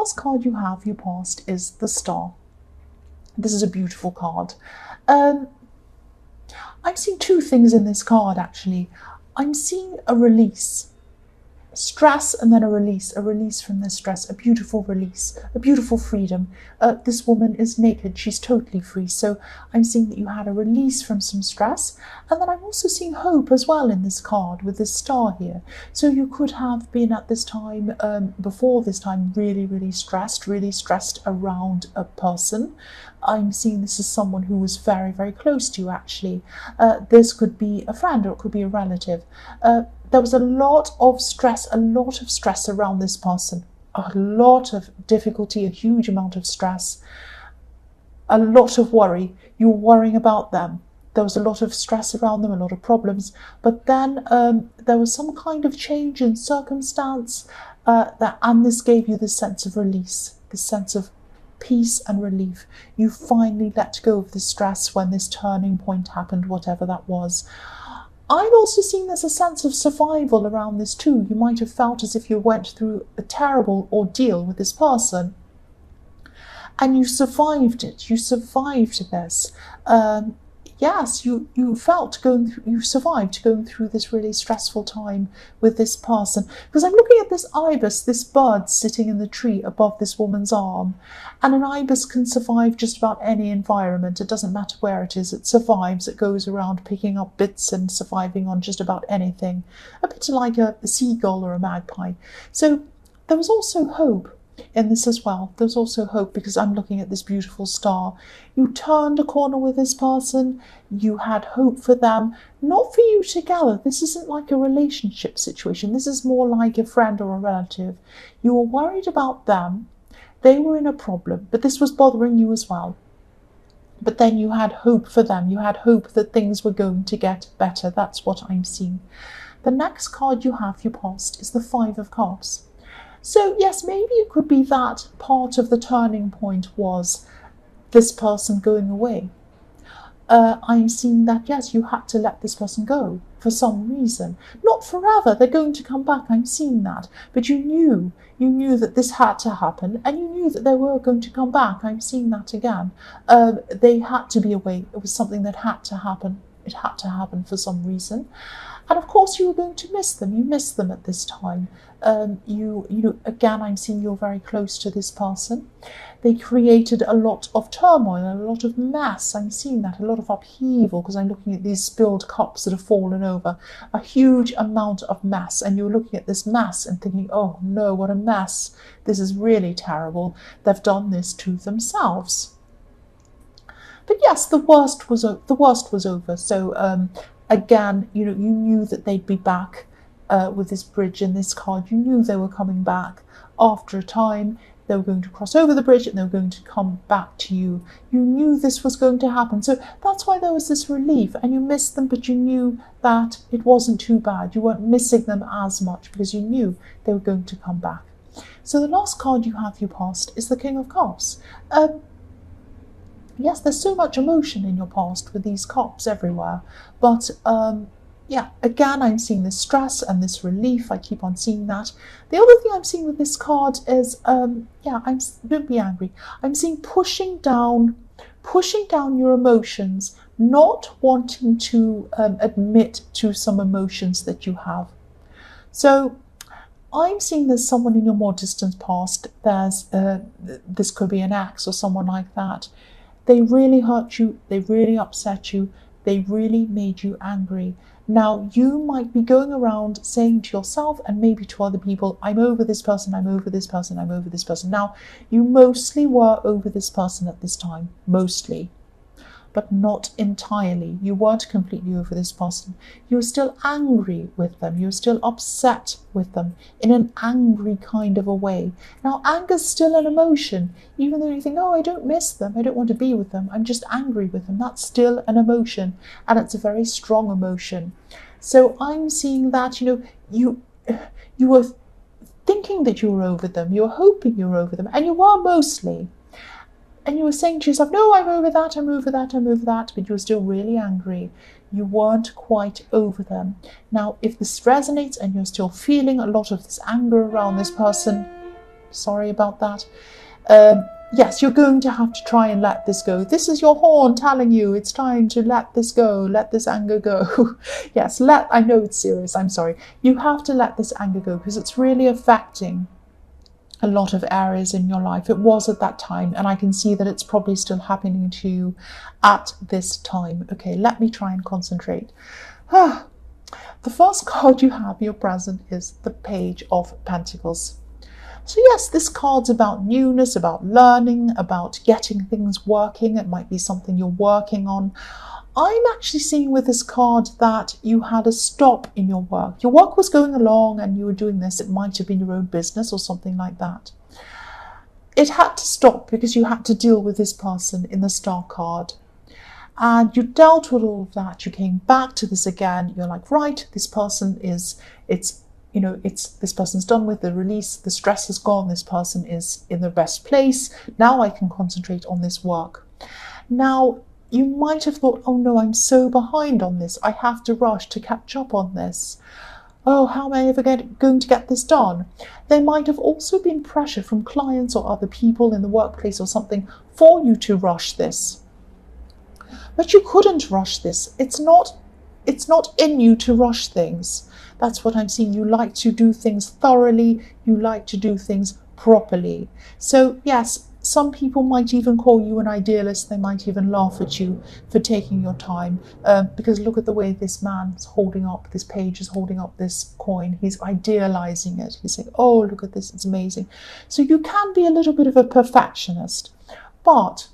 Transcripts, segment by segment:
last card you have, your past, is the Star. This is a beautiful card. I'm seeing two things in this card, actually. I'm seeing a release. Stress and then a release from this stress, a beautiful release, a beautiful freedom. This woman is naked, she's totally free. So I'm seeing that you had a release from some stress, and then I'm also seeing hope as well in this card with this star here. So you could have been at this time, before this time, really stressed around a person. I'm seeing this as someone who was very close to you, actually. This could be a friend or it could be a relative. There was a lot of stress around this person. A lot of difficulty, a huge amount of stress, a lot of worry. You were worrying about them. There was a lot of stress around them, a lot of problems. But then there was some kind of change in circumstance, and this gave you this sense of release, this sense of peace and relief. You finally let go of the stress when this turning point happened, whatever that was. I'm also seeing there's a sense of survival around this too. You might have felt as if you went through a terrible ordeal with this person and you survived it. You survived this. Yes, you survived going through this really stressful time with this person. Because I'm looking at this ibis, this bird sitting in the tree above this woman's arm. And an ibis can survive just about any environment. It doesn't matter where it is. It survives. It goes around picking up bits and surviving on just about anything. A bit like a seagull or a magpie. So there was also hope in this as well. There's also hope because I'm looking at this beautiful star. You turned a corner with this person. You had hope for them, not for you together. This isn't like a relationship situation. This is more like a friend or a relative. You were worried about them. They were in a problem, but this was bothering you as well. But then you had hope for them. You had hope that things were going to get better. That's what I'm seeing. The next card you have, your past, is the Five of Cups. So yes, maybe it could be that part of the turning point was this person going away. I'm seeing that, yes, you had to let this person go for some reason. Not forever, they're going to come back, I'm seeing that. But you knew that this had to happen and you knew that they were going to come back. I'm seeing that again. They had to be away. It was something that had to happen. It had to happen for some reason. And of course you were going to miss them. You missed them at this time. Again, I'm seeing you're very close to this person. They created a lot of turmoil, a lot of mess. I'm seeing that, a lot of upheaval, because I'm looking at these spilled cups that have fallen over. A huge amount of mess. And you're looking at this mess and thinking, oh no, what a mess. This is really terrible. They've done this to themselves. But yes, the worst was over. So again, you knew that they'd be back with this bridge and this card. You knew they were coming back after a time. They were going to cross over the bridge and they were going to come back to you. You knew this was going to happen. So that's why there was this relief. And you missed them, but you knew that it wasn't too bad. You weren't missing them as much because you knew they were going to come back. So the last card you have, your past, is the King of Cups. Yes, there's so much emotion in your past with these cups everywhere. But yeah, again, I'm seeing this stress and this relief. I keep on seeing that. The other thing I'm seeing with this card is, don't be angry. I'm seeing pushing down your emotions, not wanting to admit to some emotions that you have. So I'm seeing there's someone in your more distant past. This could be an ex or someone like that. They really hurt you, they really upset you, they really made you angry. Now, you might be going around saying to yourself and maybe to other people, I'm over this person, I'm over this person, I'm over this person. Now, you mostly were over this person at this time, mostly, but not entirely. You weren't completely over this person. You were still angry with them. You were still upset with them in an angry kind of a way. Now, anger's still an emotion. Even though you think, oh, I don't miss them, I don't want to be with them, I'm just angry with them. That's still an emotion, and it's a very strong emotion. So I'm seeing that, you were thinking that you were over them, you were hoping you were over them, and you were mostly. And you were saying to yourself, no, I'm over that, I'm over that, I'm over that, but you were still really angry. You weren't quite over them. Now, if this resonates and you're still feeling a lot of this anger around this person, Sorry about that. Yes, you're going to have to try and let this go. This is your horn telling you it's time to let this go, let this anger go. Yes, I know it's serious, I'm sorry. You have to let this anger go because it's really affecting a lot of areas in your life. It was at that time, and I can see that it's probably still happening to you at this time. Okay, let me try and concentrate. The first card you have in your present is the Page of Pentacles. So yes, this card's about newness, about learning, about getting things working. It might be something you're working on. I'm actually seeing with this card that you had a stop in your work. Your work was going along and you were doing this. It might have been your own business or something like that. It had to stop because you had to deal with this person in the Star card. And you dealt with all of that. You came back to this again. You're like, right, this person is, this person's done with the release, the stress is gone, this person is in the best place. Now I can concentrate on this work. Now, you might have thought, oh no, I'm so behind on this. I have to rush to catch up on this. Oh, how am I ever going to get this done? There might have also been pressure from clients or other people in the workplace or something for you to rush this. But you couldn't rush this. It's not in you to rush things. That's what I'm seeing. You like to do things thoroughly. You like to do things properly. So yes, some people might even call you an idealist. They might even laugh at you for taking your time. Because look at the way this man's holding up, this page is holding up this coin. He's idealizing it. He's saying, oh, look at this, it's amazing. So you can be a little bit of a perfectionist, but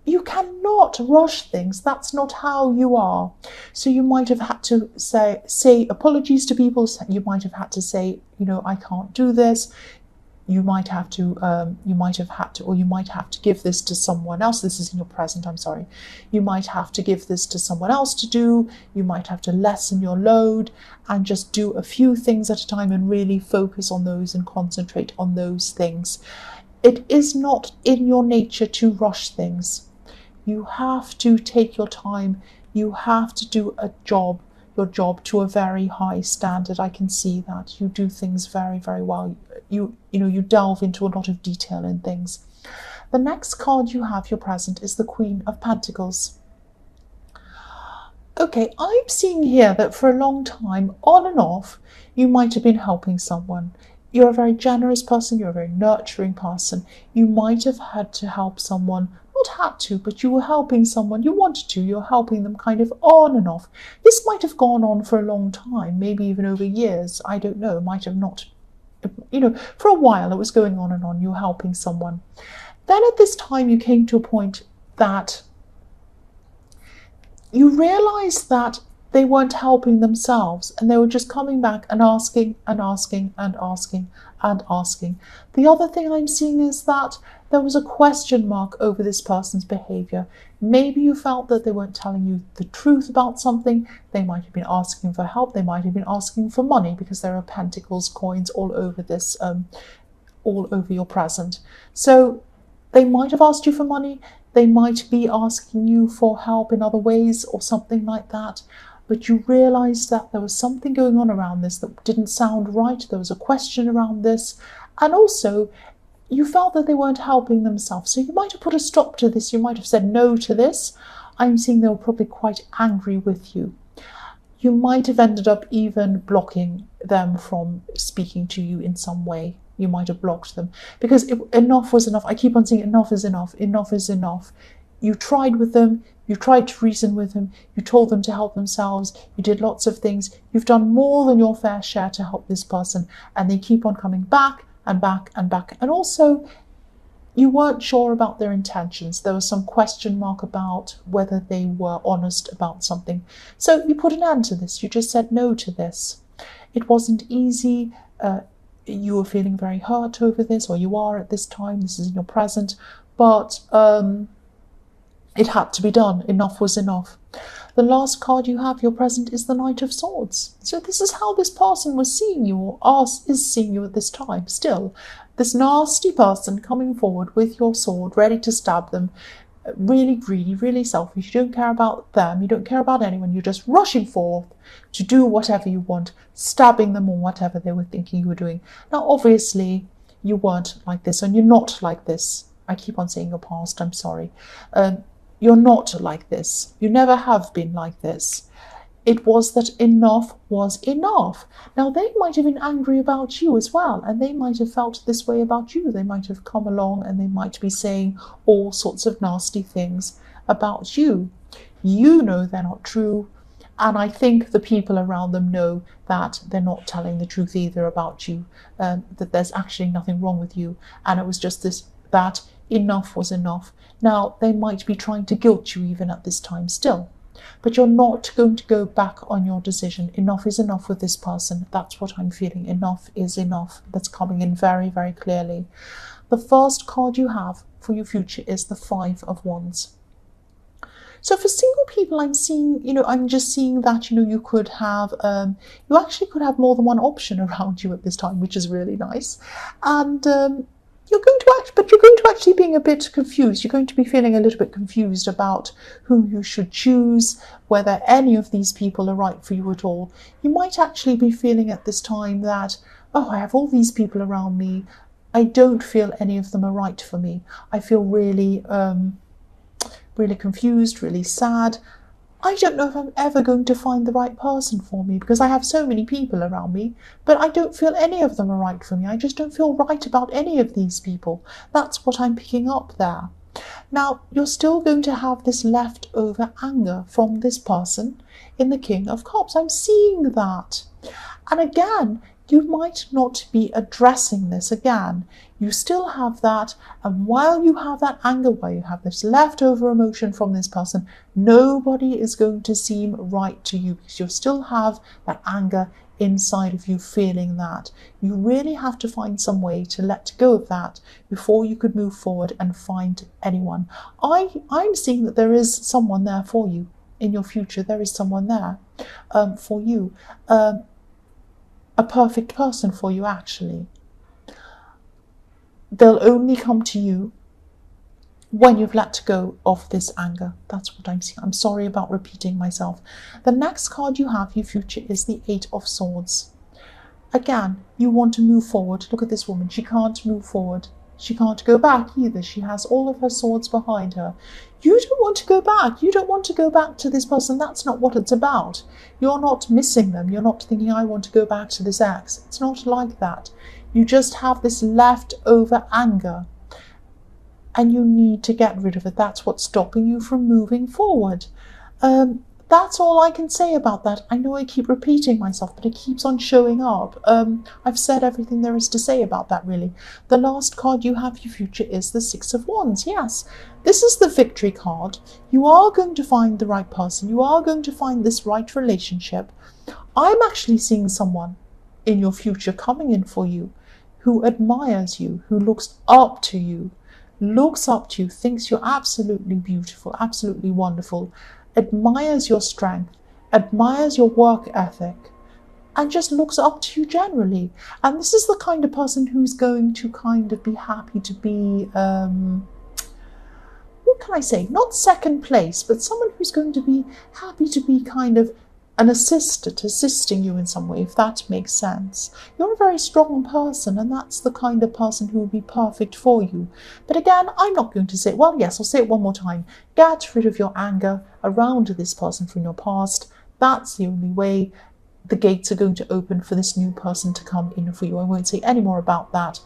you cannot rush things. That's not how you are. So you might have had to say apologies to people. You might have had to say, I can't do this. You might have to give this to someone else. This is in your present, I'm sorry. You might have to give this to someone else to do. You might have to lessen your load and just do a few things at a time and really focus on those and concentrate on those things. It is not in your nature to rush things. You have to take your time. You have to do your job to a very high standard. I can see that. You do things very, very well. You delve into a lot of detail in things. The next card you have, your present, is the Queen of Pentacles. Okay, I'm seeing here that for a long time, on and off, you might have been helping someone. You're a very generous person. You're a very nurturing person. You might have had to help someone. Not had to, but you were helping someone. You wanted to. You're helping them kind of on and off. This might have gone on for a long time, maybe even over years. I don't know. It might have not. For a while it was going on and on. You were helping someone. Then at this time you came to a point that you realized that they weren't helping themselves and they were just coming back and asking and asking and asking and asking. The other thing I'm seeing is that there was a question mark over this person's behavior. Maybe you felt that they weren't telling you the truth about something. They might have been asking for help. They might have been asking for money because there are pentacles, coins all over this, all over your present. So they might have asked you for money. They might be asking you for help in other ways or something like that. But you realized that there was something going on around this that didn't sound right. There was a question around this. And also, you felt that they weren't helping themselves. So you might have put a stop to this. You might have said no to this. I'm seeing they were probably quite angry with you. You might have ended up even blocking them from speaking to you in some way. You might have blocked them because enough was enough. I keep on saying enough is enough. Enough is enough. You tried with them. You tried to reason with them. You told them to help themselves. You did lots of things. You've done more than your fair share to help this person. And they keep on coming back and back and back. And also, you weren't sure about their intentions. There was some question mark about whether they were honest about something. So you put an end to this. You just said no to this. It wasn't easy. You were feeling very hurt over this, or you are at this time. This is in your present. But it had to be done. Enough was enough. The last card you have, your present, is the Knight of Swords. So this is how this person was seeing you, or is seeing you at this time still. This nasty person coming forward with your sword, ready to stab them, really greedy, really selfish. You don't care about them. You don't care about anyone. You're just rushing forth to do whatever you want, stabbing them or whatever they were thinking you were doing. Now, obviously, you weren't like this, and you're not like this. I keep on saying your past, I'm sorry. You're not like this. You never have been like this. It was that enough was enough. Now, they might have been angry about you as well, and they might have felt this way about you. They might have come along and they might be saying all sorts of nasty things about you. You know they're not true, and I think the people around them know that they're not telling the truth either about you, that there's actually nothing wrong with you, and it was just this, that enough was enough. Now, they might be trying to guilt you even at this time still, but you're not going to go back on your decision. Enough is enough with this person. That's what I'm feeling. Enough is enough. That's coming in very, very clearly. The first card you have for your future is the Five of Wands. So for single people, I'm seeing, I'm just seeing that, you could have, you actually could have more than one option around you at this time, which is really nice. And you're going to actually being a bit confused. You're going to be feeling a little bit confused about who you should choose, whether any of these people are right for you at all. You might actually be feeling at this time that, oh, I have all these people around me. I don't feel any of them are right for me. I feel really, really confused, really sad. I don't know if I'm ever going to find the right person for me because I have so many people around me, but I don't feel any of them are right for me. I just don't feel right about any of these people. That's what I'm picking up there. Now, you're still going to have this leftover anger from this person in the King of Cups. I'm seeing that. And again, you might not be addressing this again. You still have that, and while you have that anger, while you have this leftover emotion from this person, nobody is going to seem right to you because you still have that anger inside of you feeling that. You really have to find some way to let go of that before you could move forward and find anyone. I'm seeing that there is someone there for you in your future. There is someone there for you. A perfect person for you, actually. They'll only come to you when you've let go of this anger. That's what I'm seeing. I'm sorry about repeating myself. The next card you have, your future, is the Eight of Swords. Again, you want to move forward. Look at this woman. She can't move forward. She can't go back either. She has all of her swords behind her. You don't want to go back. You don't want to go back to this person. That's not what it's about. You're not missing them. You're not thinking, I want to go back to this ex. It's not like that. You just have this leftover anger and you need to get rid of it. That's what's stopping you from moving forward. That's all I can say about that. I know I keep repeating myself, but it keeps on showing up. I've said everything there is to say about that, really. The last card you have, your future, is the Six of Wands. Yes, this is the victory card. You are going to find the right person. You are going to find this right relationship. I'm actually seeing someone in your future coming in for you who admires you, who looks up to you, thinks you're absolutely beautiful, absolutely wonderful, admires your strength, admires your work ethic, and just looks up to you generally. And this is the kind of person who's going to kind of be happy to be, what can I say, not second place, but someone who's going to be happy to be kind of an assistant, assisting you in some way, if that makes sense. You're a very strong person, and that's the kind of person who would be perfect for you. But again, I'm not going to say, well, yes, I'll say it one more time. Get rid of your anger around this person from your past. That's the only way the gates are going to open for this new person to come in for you. I won't say any more about that.